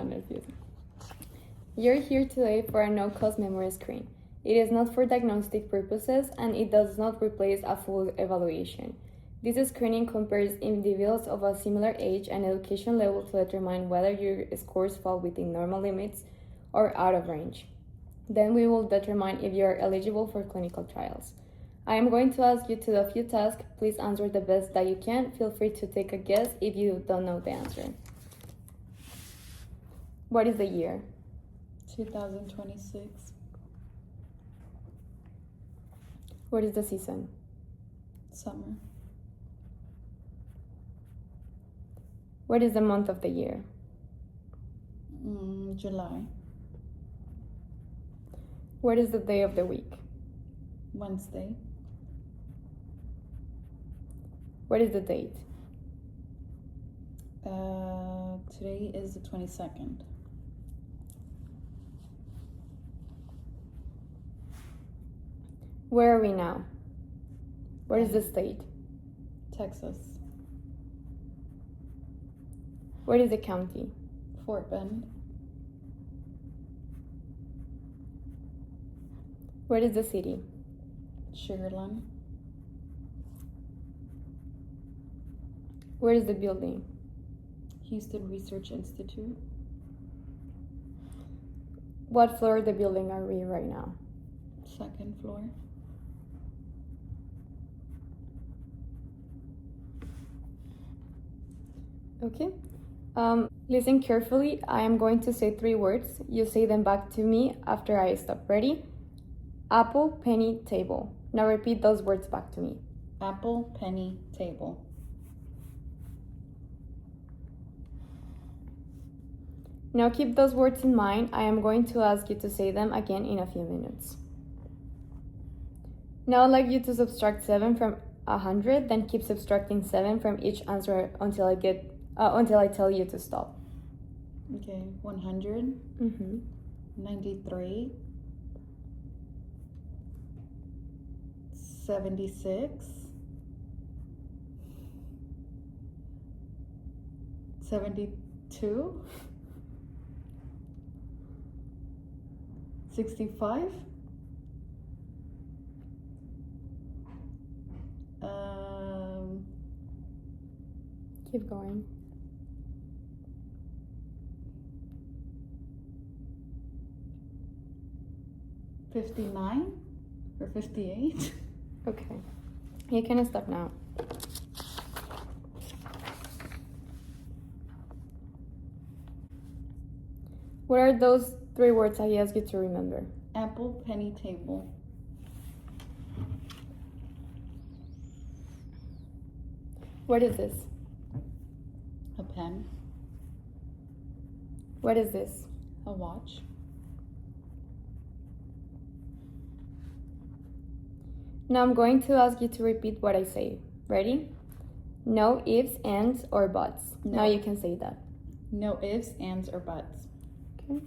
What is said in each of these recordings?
nerviosa. You're here today for a no-cost memory screen. It is not for diagnostic purposes and it does not replace a full evaluation. This screening compares individuals of a similar age and education level to determine whether your scores fall within normal limits or out of range. Then we will determine if you are eligible for clinical trials. I am going to ask you to do a few tasks. Please answer the best that you can. Feel free to take a guess if you don't know the answer. What is the year? 2026. What is the season? Summer. What is the month of the year? July. What is the day of the week? Wednesday. What is the date? Today is the 22nd. Where are we now? What is the state? Texas. What is the county? Fort Bend. What is the city? Sugar Land. Where is the building? Houston Research Institute. What floor of the building are we right now? Second floor. Okay. Listen carefully. I am going to say 3 words. You say them back to me after I stop. Ready? Apple, penny, table. Now repeat those words back to me. Apple, penny, table. Now keep those words in mind. I am going to ask you to say them again in a few minutes. Now I'd like you to subtract 7 from 100, then keep subtracting 7 from each answer until I tell you to stop. Okay, 100. 93. 76. 72. 65. Keep going. 59 or 58. Okay. You can stop now. What are those 3 words I asked you to remember? Apple, penny, table. What is this? A pen. What is this? A watch. Now I'm going to ask you to repeat what I say. Ready? No ifs, ands, or buts. No. Now you can say that. No ifs, ands, or buts. Okay.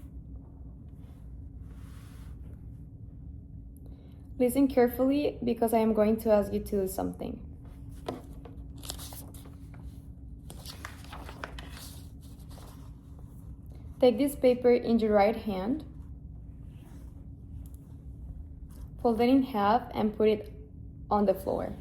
Listen carefully because I am going to ask you to do something. Take this paper in your right hand, fold it in half, and put it on the floor.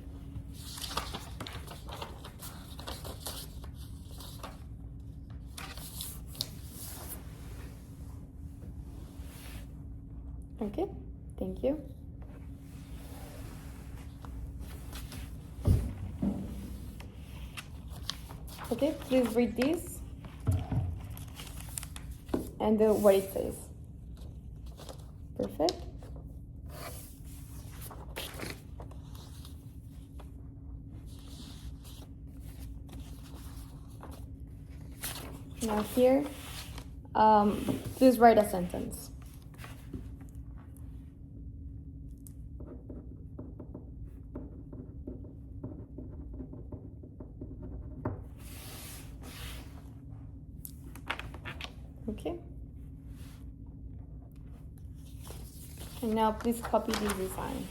Okay, thank you. Okay, please read this and do what it says. Perfect. Now here, please write a sentence. Okay. And now please copy this design.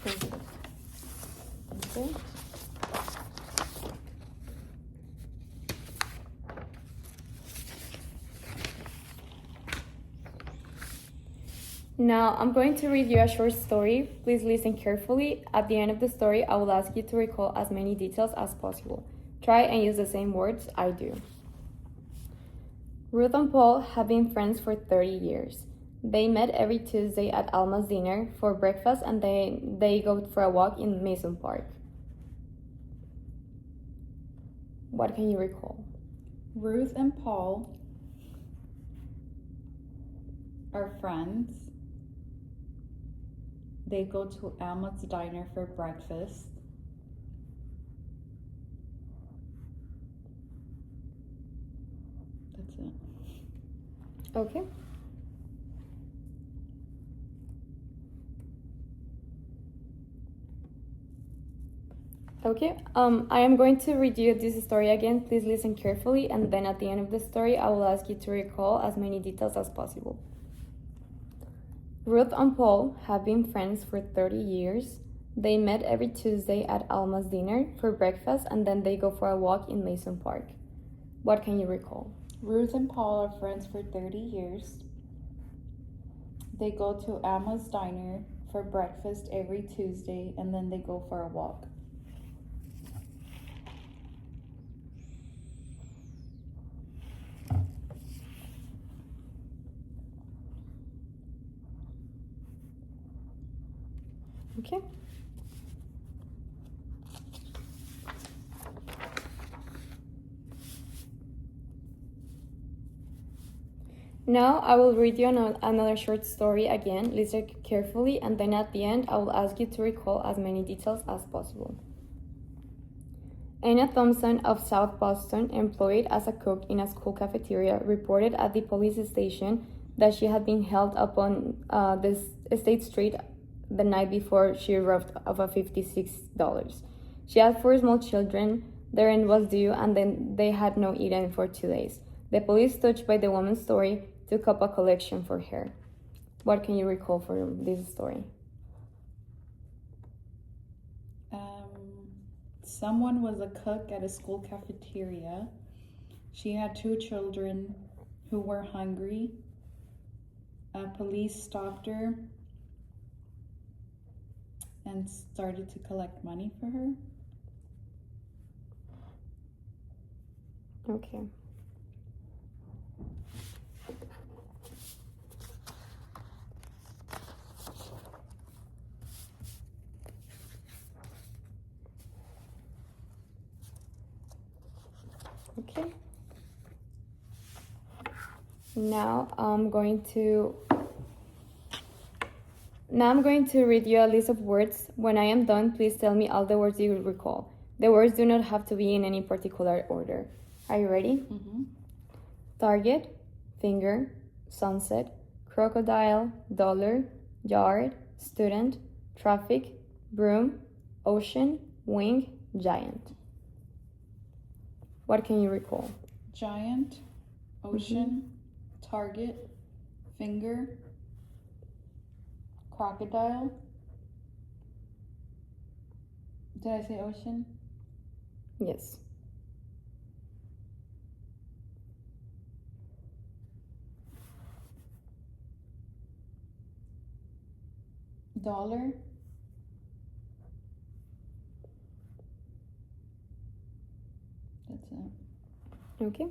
Positive. Okay. Now, I'm going to read you a short story. Please listen carefully. At the end of the story, I will ask you to recall as many details as possible. Try and use the same words I do. Ruth and Paul have been friends for 30 years. They met every Tuesday at Alma's dinner for breakfast and they go for a walk in Mason Park. What can you recall? Ruth and Paul are friends. They go to Alma's diner for breakfast. That's it. Okay. Okay, I am going to read you this story again. Please listen carefully, and then at the end of the story, I will ask you to recall as many details as possible. Ruth and Paul have been friends for 30 years. They met every Tuesday at Alma's dinner for breakfast, and then they go for a walk in Mason Park. What can you recall? Ruth and Paul are friends for 30 years. They go to Alma's diner for breakfast every Tuesday, and then they go for a walk. Okay. Now I will read you another short story again. Listen carefully, and then at the end, I will ask you to recall as many details as possible. Anna Thompson of South Boston, employed as a cook in a school cafeteria, reported at the police station that she had been held up on this State Street the night before she robbed of a $56. She had 4 small children, their rent was due, and then they had no eaten for 2 days. The police, touched by the woman's story, took up a collection for her. What can you recall from this story? Someone was a cook at a school cafeteria. She had 2 children who were hungry. Police stopped her and started to collect money for her. Okay. Okay. Now I'm going to read you a list of words. When I am done, please tell me all the words you will recall. The words do not have to be in any particular order. Are you ready? Mm-hmm. Target, finger, sunset, crocodile, dollar, yard, student, traffic, broom, ocean, wing, giant. What can you recall? Giant, ocean, target, finger, crocodile. Did I say ocean? Yes. Dollar. That's it. Okay.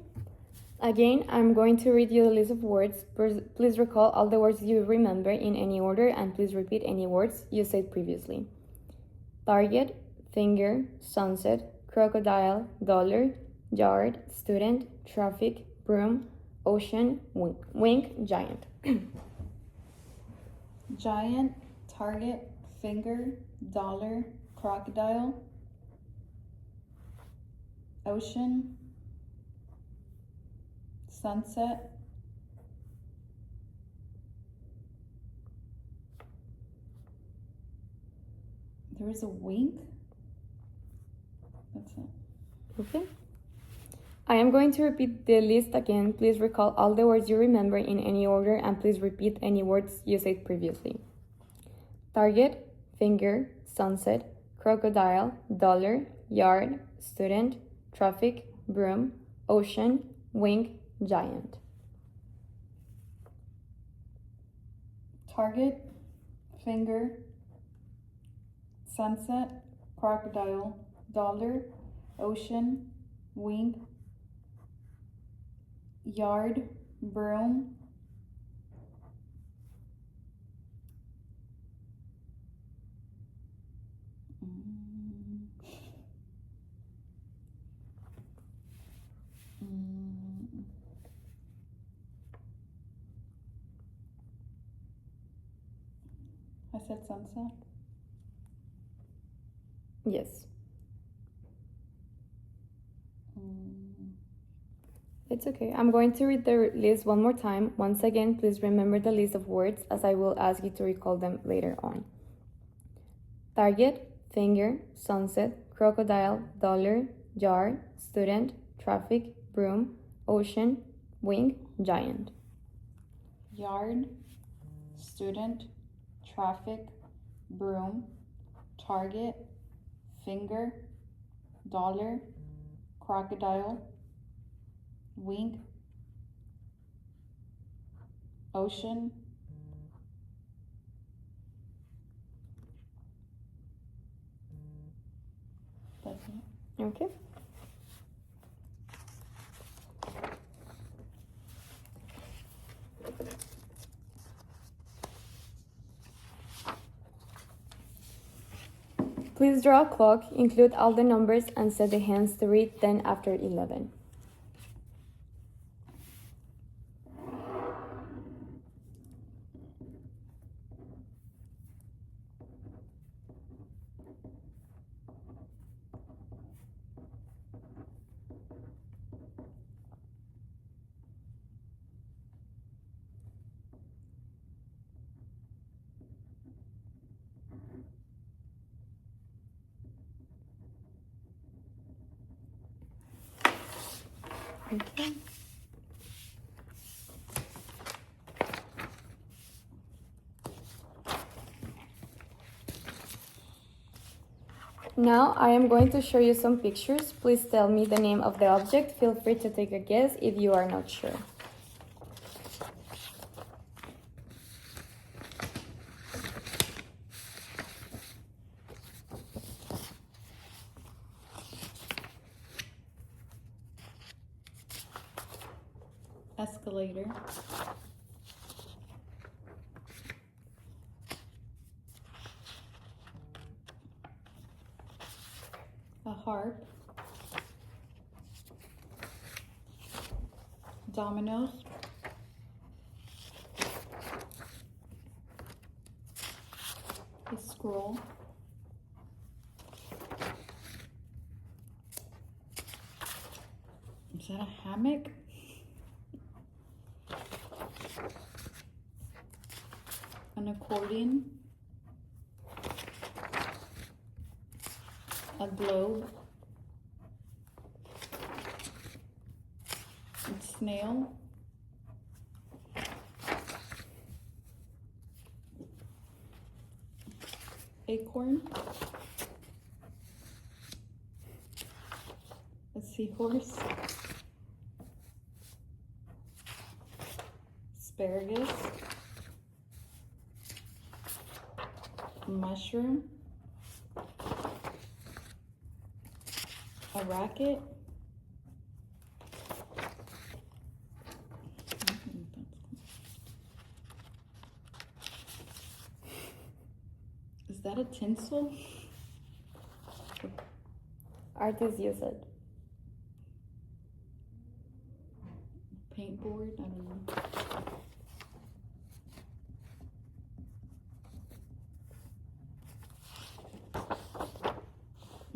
Again, I'm going to read you the list of words. Please recall all the words you remember in any order, and please repeat any words you said previously. Target, finger, sunset, crocodile, dollar, yard, student, traffic, broom, ocean, wing, giant. Giant, target, finger, dollar, crocodile, ocean, sunset, there is a wink. That's it. Okay. I am going to repeat the list again. Please recall all the words you remember in any order, and please repeat any words you said previously. Target, finger, sunset, crocodile, dollar, yard, student, traffic, broom, ocean, wing, giant. Target, finger, sunset, crocodile, dollar, ocean, wing, yard, broom, I said sunset. Yes. It's okay. I'm going to read the list one more time. Once again, please remember the list of words as I will ask you to recall them later on. Target, finger, sunset, crocodile, dollar, jar, student, traffic, broom, ocean, wing, giant. Yard, student, traffic, broom, target, finger, dollar, crocodile, wing, ocean, that's it. Okay. Please draw a clock, include all the numbers, and set the hands to read 10 after 11. Okay. Now I am going to show you some pictures. Please tell me the name of the object. Feel free to take a guess if you are not sure. Escalator, a harp, dominoes, a scroll, is that a hammock? An accordion, a globe, a snail, acorn, a seahorse, asparagus, a mushroom, a racket, is that a tinsel? Artists use it. Paintboard? I don't know.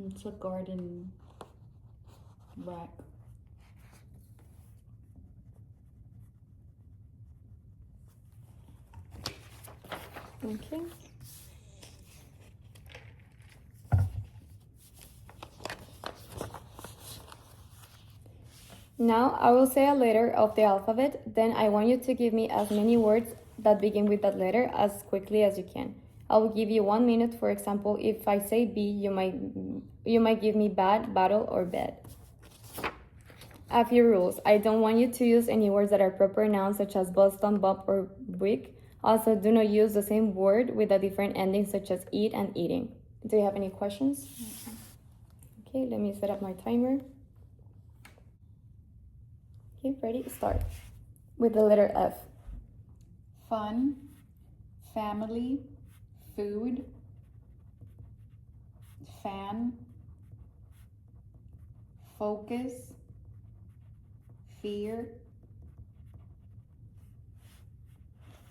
It's a garden rack. Okay. Now I will say a letter of the alphabet, then I want you to give me as many words that begin with that letter as quickly as you can. I will give you 1 minute. For example, if I say B, you might give me bad, battle, or bed. A few rules. I don't want you to use any words that are proper nouns such as Boston, Bob, or brick. Also, do not use the same word with a different ending such as eat and eating. Do you have any questions? Okay, let me set up my timer. Okay, ready? Start. With the letter F. Fun, family, food, fan, focus, fear,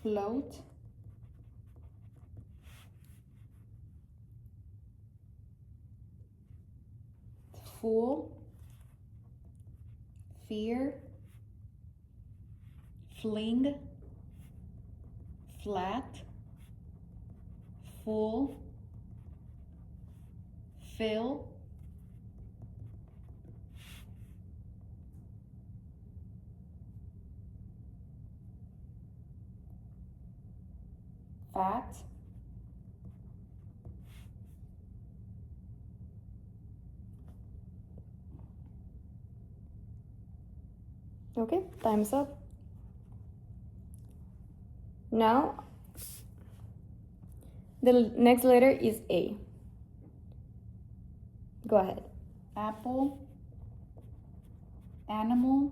float, fool, fear, fling, flat, full, fill, fat, Okay, time's up. Now, the next letter is A. Go ahead. apple, animal,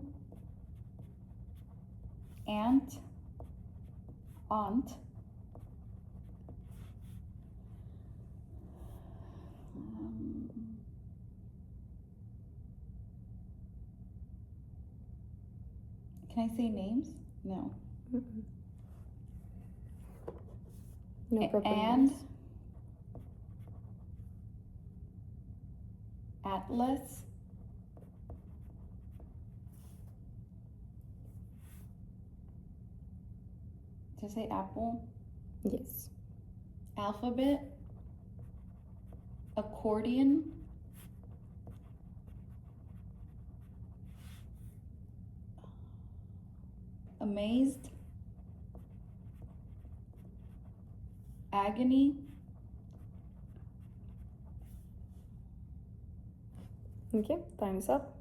ant, aunt, can I say names? No. No proper And names. atlas, did I say apple? Yes. Alphabet, accordion, amazed, agony, Okay, time's up.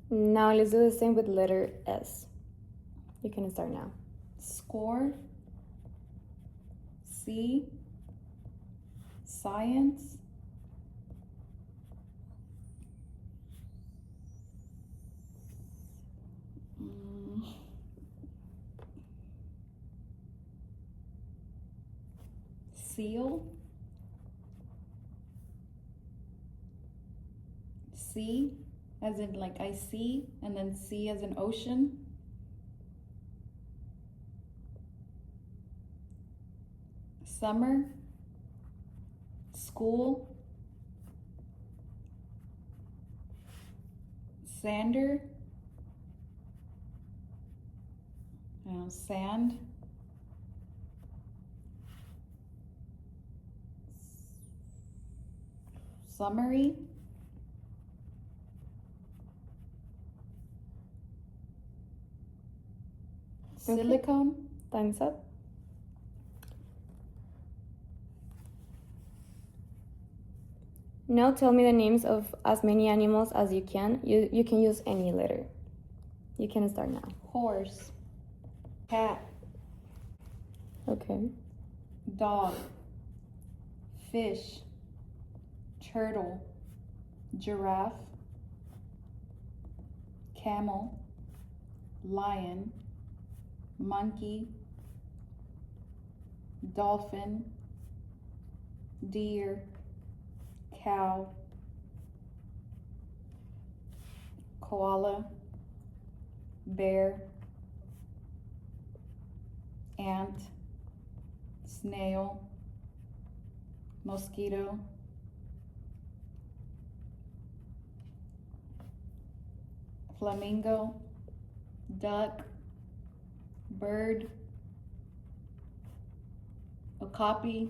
Now let's do the same with letter S. You can start now. score, see, science, seal, sea, as in like I see, and then sea as in ocean, summer, school, sander, sand, summary, Okay. silicone, Time's up. Now tell me the names of as many animals as you can. You can use any letter. You can start now. horse, cat, Okay. dog, fish, turtle, giraffe, camel, lion, monkey, dolphin, deer, cow, koala, bear, ant, snail, mosquito, flamingo, duck, bird, okapi,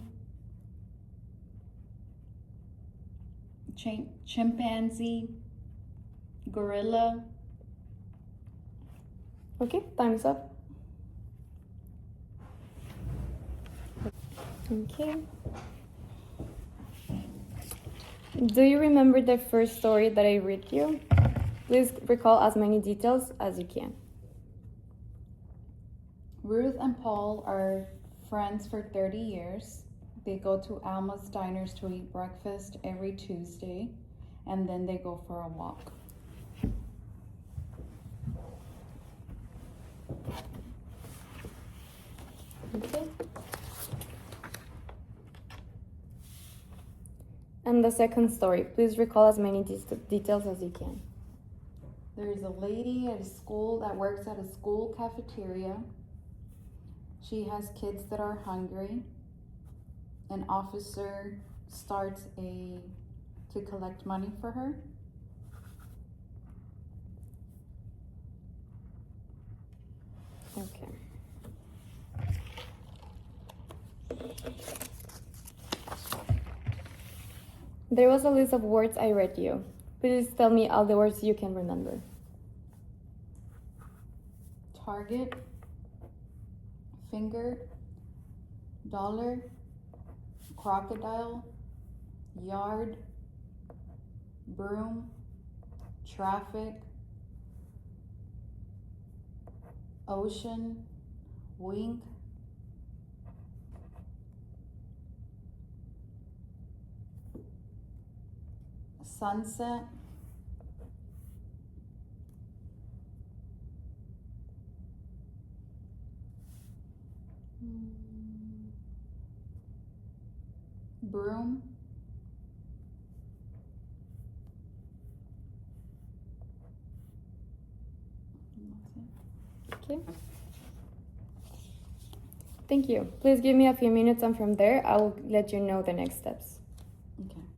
chimpanzee, gorilla, Okay, time's up. Okay. Do you remember the first story that I read you? Please recall as many details as you can. Ruth and Paul are friends for 30 years. They go to Alma's Diners to eat breakfast every Tuesday, and then they go for a walk. Okay. And the second story, please recall as many details as you can. There's a lady at a school that works at a school cafeteria. She has kids that are hungry. An officer starts to collect money for her. Okay. There was a list of words I read you. Please tell me all the words you can remember. Target, finger, dollar, crocodile, yard, broom, traffic, ocean, wink, sunset, broom, Okay. Thank you. Please give me a few minutes and from there I will let you know the next steps.